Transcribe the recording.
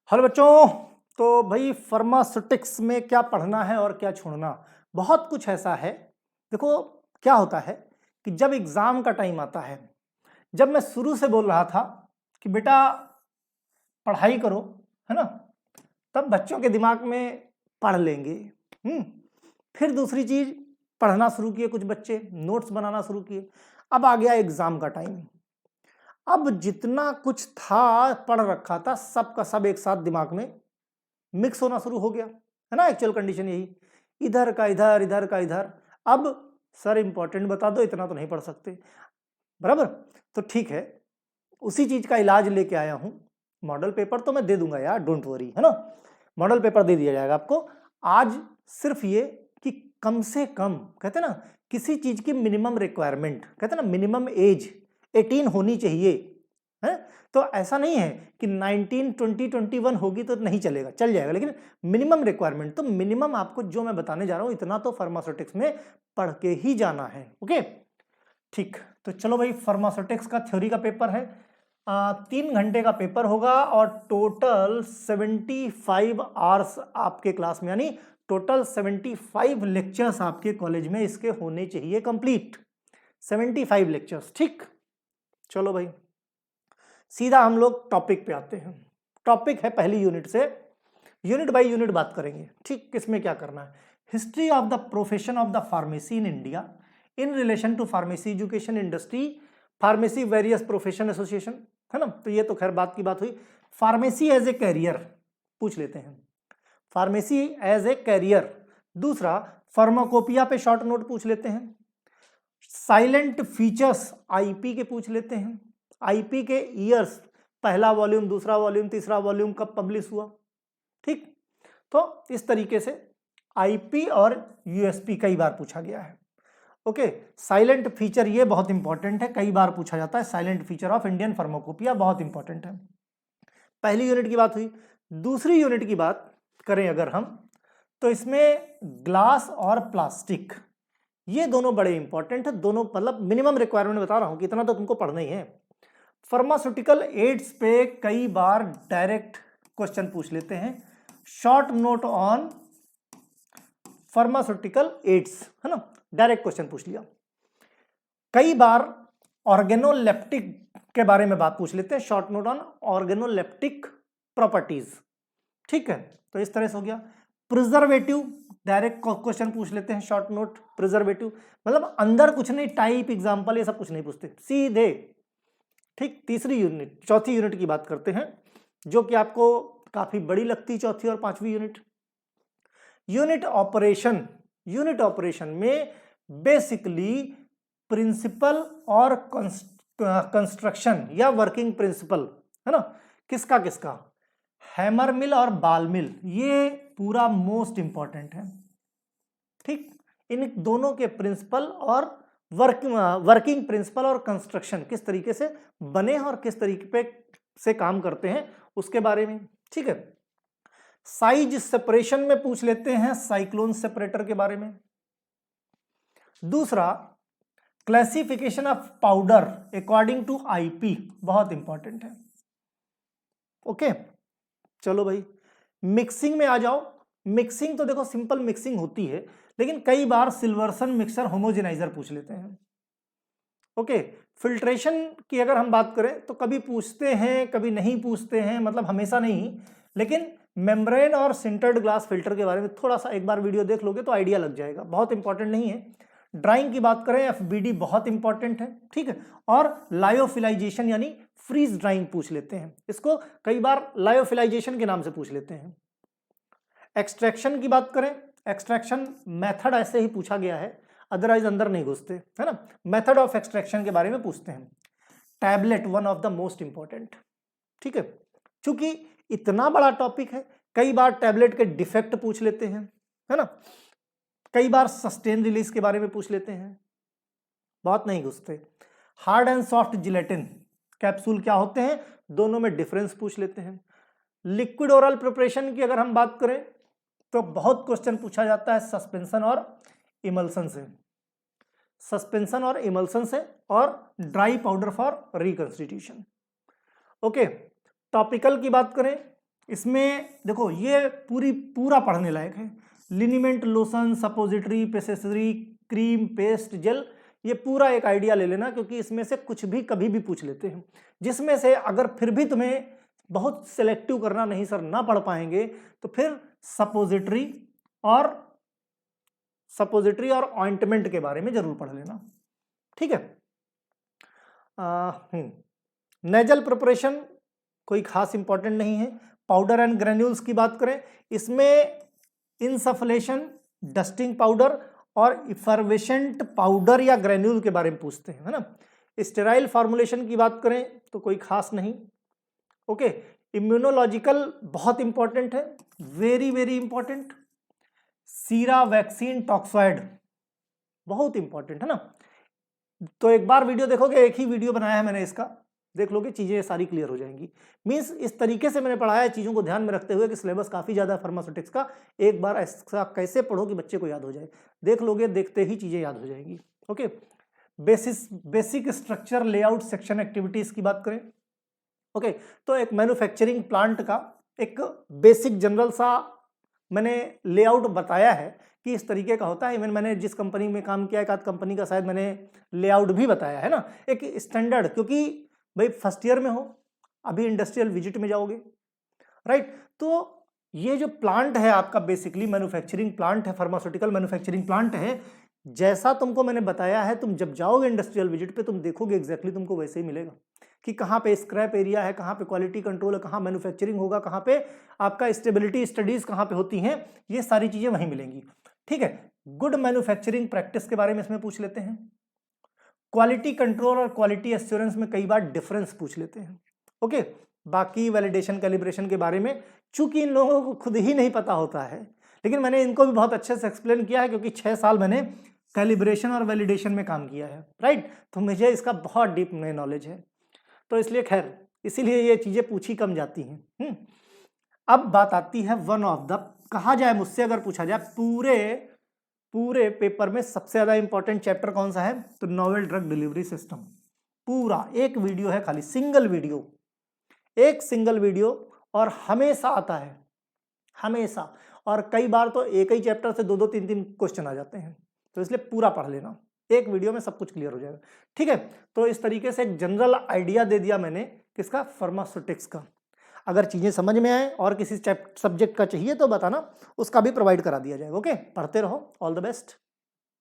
Hello बच्चों। तो भाई फार्मास्यूटिक्स में क्या पढ़ना है और क्या छोड़ना, बहुत कुछ ऐसा है। देखो क्या होता है कि जब एग्जाम का टाइम आता है, जब मैं शुरू से बोल रहा था कि बेटा पढ़ाई करो, है ना, तब बच्चों के दिमाग में पढ़ लेंगे। फिर दूसरी चीज, पढ़ना शुरू किए कुछ बच्चे, नोट्स बनाना शुरू किए। अब आ गया एग्जाम का टाइम। अब जितना कुछ था पढ़ रखा था सब का सब एक साथ दिमाग में मिक्स होना शुरू हो गया, है ना। एक्चुअल कंडीशन यही, इधर का इधर, इधर का इधर। अब सर इंपॉर्टेंट बता दो, इतना तो नहीं पढ़ सकते, बराबर। तो ठीक है, उसी चीज का इलाज लेके आया हूं। मॉडल पेपर तो मैं दे दूंगा यार, डोंट वरी, है ना। मॉडल पेपर दे दिया जाएगा आपको। आज सिर्फ ये कि कम से कम, कहते हैं ना, किसी चीज की मिनिमम रिक्वायरमेंट, कहते हैं ना, मिनिमम एज 18 होनी चाहिए, है। तो ऐसा नहीं है कि 19, 20, 21 होगी तो नहीं चलेगा, चल जाएगा, लेकिन मिनिमम रिक्वायरमेंट, तो मिनिमम आपको जो मैं बताने जा रहा हूं इतना तो फार्मास्यूटिक्स में पढ़ के ही जाना है। ओके ठीक, तो चलो भाई, फार्मास्यूटिक्स का थ्योरी का पेपर है, 3 घंटे का पेपर होगा और टोटल 75 आवर्स आपके क्लास में, यानी टोटल 75 लेक्चर्स आपके कॉलेज में इसके होने चाहिए कंप्लीट, 75 लेक्चर्स। ठीक, चलो भाई सीधा हम लोग टॉपिक पे आते हैं। टॉपिक है पहली यूनिट से, यूनिट बाय यूनिट बात करेंगे। ठीक, किसमें क्या करना है, history of the profession of the pharmacy in India in relation to pharmacy education industry, pharmacy various profession association, है ना। तो ये तो खैर बात की बात हुई। फार्मेसी एज ए कैरियर पूछ लेते हैं, फार्मेसी एज ए कैरियर। दूसरा, फार्माकोपिया पे शॉर्ट नोट पूछ लेते हैं। साइलेंट फीचर्स आईपी के पूछ लेते हैं। आईपी के ईयर्स, पहला वॉल्यूम, दूसरा वॉल्यूम, तीसरा वॉल्यूम कब पब्लिश हुआ। ठीक, तो इस तरीके से आईपी और यूएसपी कई बार पूछा गया है। ओके, साइलेंट फीचर ये बहुत इंपॉर्टेंट है, कई बार पूछा जाता है। Silent feature of Indian pharmacopoeia बहुत इंपॉर्टेंट है। पहली यूनिट की बात हुई। दूसरी यूनिट की बात करें अगर हम, तो इसमें ग्लास और प्लास्टिक, ये दोनों बड़े इंपॉर्टेंट है। दोनों मतलब मिनिमम रिक्वायरमेंट बता रहा हूं कि इतना तो तुमको पढ़ना ही है। फार्मास्यूटिकल एड्स पे कई बार डायरेक्ट क्वेश्चन पूछ लेते हैं। Short note on pharmaceutical ads, है ना, डायरेक्ट क्वेश्चन पूछ लिया। कई बार ऑर्गेनोलेप्टिक के बारे में बात पूछ लेते हैं, short note on organoleptic properties. ठीक है, तो इस तरह से हो गया। प्रिजर्वेटिव, डायरेक्ट क्वेश्चन पूछ लेते हैं, शॉर्ट नोट प्रिजर्वेटिव, मतलब अंदर कुछ नहीं, टाइप, एग्जांपल, ये सब कुछ नहीं पूछते, सीधे। ठीक, तीसरी यूनिट, चौथी यूनिट की बात करते हैं, जो कि आपको काफी बड़ी लगती है, चौथी और पांचवी unit. Unit operation, unit operation में बेसिकली प्रिंसिपल और कंस्ट्रक्शन या वर्किंग प्रिंसिपल, है ना, किसका किसका, हैमर मिल और बाल मिल, ये पूरा मोस्ट इंपॉर्टेंट है। ठीक, इन दोनों के प्रिंसिपल और वर्किंग प्रिंसिपल और कंस्ट्रक्शन किस तरीके से बने और किस तरीके पे से काम करते हैं उसके बारे में। ठीक है, साइज सेपरेशन में पूछ लेते हैं साइक्लोन सेपरेटर के बारे में। दूसरा, classification of powder according to IP, बहुत इंपॉर्टेंट है। ओके, चलो भाई मिक्सिंग में आ जाओ। मिक्सिंग तो देखो सिंपल मिक्सिंग होती है, लेकिन कई बार सिल्वर्सन मिक्सर होमोजेनाइजर पूछ लेते हैं। ओके, फिल्ट्रेशन की अगर हम बात करें तो कभी पूछते हैं कभी नहीं पूछते हैं, मतलब हमेशा नहीं, लेकिन मेम्ब्रेन और सिंटर्ड ग्लास फिल्टर के बारे में थोड़ा सा एक बार वीडियो देख लोगे तो आइडिया लग जाएगा, बहुत इंपॉर्टेंट नहीं है। ड्राइंग की बात करें, एफबीडी बहुत इंपॉर्टेंट है। ठीक है, और लायोफिलाइजेशन यानी फ्रीज ड्राइंग पूछ लेते हैं, इसको कई बार लायोफिलाइजेशन के नाम से पूछ लेते हैं। एक्सट्रैक्शन की बात करें, एक्सट्रैक्शन मेथड ऐसे ही पूछा गया है, अदरवाइज अंदर नहीं घुसते, है ना। मेथड ऑफ एक्सट्रैक्शन के बारे में पूछते हैं। Tablet, one of the most important. ठीक है, चूंकि इतना बड़ा टॉपिक है, कई बार टैबलेट के डिफेक्ट पूछ लेते हैं, है ना, कई बार सस्टेन रिलीज के बारे में पूछ लेते हैं, बहुत नहीं घुसते। Hard and soft gelatin capsule क्या होते हैं, दोनों में डिफरेंस पूछ लेते हैं। लिक्विड ओरल प्रिपरेशन की अगर हम बात करें तो बहुत क्वेश्चन पूछा जाता है सस्पेंशन और इमल्सन से, सस्पेंशन और इमल्सन से, और dry powder for reconstitution. Okay, topical की बात करें, इसमें देखो ये पूरा पढ़ने लायक है। Liniment, lotion, suppository, pessary, cream, paste, gel, ये पूरा एक आइडिया ले लेना, क्योंकि इसमें से कुछ भी कभी भी पूछ लेते हैं, जिसमें से अगर फिर भी तुम्हें बहुत सिलेक्टिव करना, नहीं सर ना पढ़ पाएंगे, तो फिर सपोजिटरी और ऑइंटमेंट के बारे में जरूर पढ़ लेना, ठीक है। नेजल प्रिपरेशन कोई खास इंपॉर्टेंट नहीं है। पाउडर एंड ग्रेन्यूल्स की बात करें, इसमें इंसफलेशन, डस्टिंग पाउडर और इफर्वेशेंट पाउडर या ग्रेन्यूल के बारे में पूछते हैं, है ना। स्टेराइल फॉर्मुलेशन की बात करें तो कोई खास नहीं, ओके। इम्यूनोलॉजिकल बहुत इंपॉर्टेंट है, वेरी वेरी इंपॉर्टेंट। सीरा वैक्सीन टॉक्सॉइड बहुत इंपॉर्टेंट है ना। तो एक बार वीडियो देखोगे, एक ही वीडियो बनाया है मैंने इसका, देख लोगे चीजें सारी क्लियर हो जाएंगी। मींस इस तरीके से मैंने पढ़ाया है, चीजों को ध्यान में रखते हुए कि सिलेबस काफी ज्यादा है फार्मास्यूटिक्स का। एक बार ऐसा कैसे पढ़ो कि बच्चे को याद हो जाए, देख लोगे, देखते ही चीजें याद हो जाएंगी, okay. Basic structure, layout, section activities की बात करें, ओके। तो एक मैन्युफैक्चरिंग प्लांट का एक बेसिक जनरल सा मैंने लेआउट बताया है कि इस तरीके का होता है। इवन मैंने जिस कंपनी में काम किया, एक आध कंपनी का शायद मैंने लेआउट भी बताया है ना, एक स्टैंडर्ड, क्योंकि भाई फर्स्ट ईयर में हो, अभी इंडस्ट्रियल विजिट में जाओगे, राइट। तो ये जो प्लांट है आपका बेसिकली मैन्युफैक्चरिंग प्लांट है, फार्मास्यूटिकल मैन्युफैक्चरिंग प्लांट है। जैसा तुमको मैंने बताया है, तुम जब जाओगे इंडस्ट्रियल विजिट पे तुम देखोगे एग्जैक्टली तुमको वैसे ही मिलेगा कि कहाँ पे स्क्रैप एरिया है, कहाँ पे क्वालिटी कंट्रोल है, कहाँ मैन्युफैक्चरिंग होगा, कहाँ पे आपका स्टेबिलिटी स्टडीज कहाँ पे होती हैं, ये सारी चीजें वहीं मिलेंगी, ठीक है। गुड मैन्युफैक्चरिंग प्रैक्टिस के बारे में इसमें पूछ लेते हैं। क्वालिटी कंट्रोल और क्वालिटी एश्योरेंस में कई बार डिफरेंस पूछ लेते हैं, ओके। बाकी वैलिडेशन कैलिब्रेशन के बारे में चूंकि इन लोगों को खुद ही नहीं पता होता है, लेकिन मैंने इनको भी बहुत अच्छे से एक्सप्लेन किया है, क्योंकि 6 साल मैंने कैलिब्रेशन और वैलिडेशन में काम किया है, राइट। तो मुझे इसका बहुत डीप में नॉलेज है, तो इसलिए खैर इसीलिए ये चीजें पूछी कम जाती हैं। अब बात आती है वन ऑफ द, कहा जाए मुझसे अगर पूछा जाए पूरे पेपर में सबसे ज्यादा इंपॉर्टेंट चैप्टर कौन सा है, तो नोवेल ड्रग डिलीवरी सिस्टम। पूरा एक वीडियो है, खाली एक सिंगल वीडियो, और हमेशा आता है, हमेशा। और कई बार तो एक ही चैप्टर से 2-2, 3-3 क्वेश्चन आ जाते हैं, तो इसलिए पूरा पढ़ लेना, एक वीडियो में सब कुछ क्लियर हो जाएगा, ठीक है। तो इस तरीके से एक जनरल आइडिया दे दिया मैंने किसका, फार्मास्यूटिक्स का। अगर चीजें समझ में आए और किसी सब्जेक्ट का चाहिए तो बताना, उसका भी प्रोवाइड करा दिया जाएगा, ओके। पढ़ते रहो, ऑल द बेस्ट।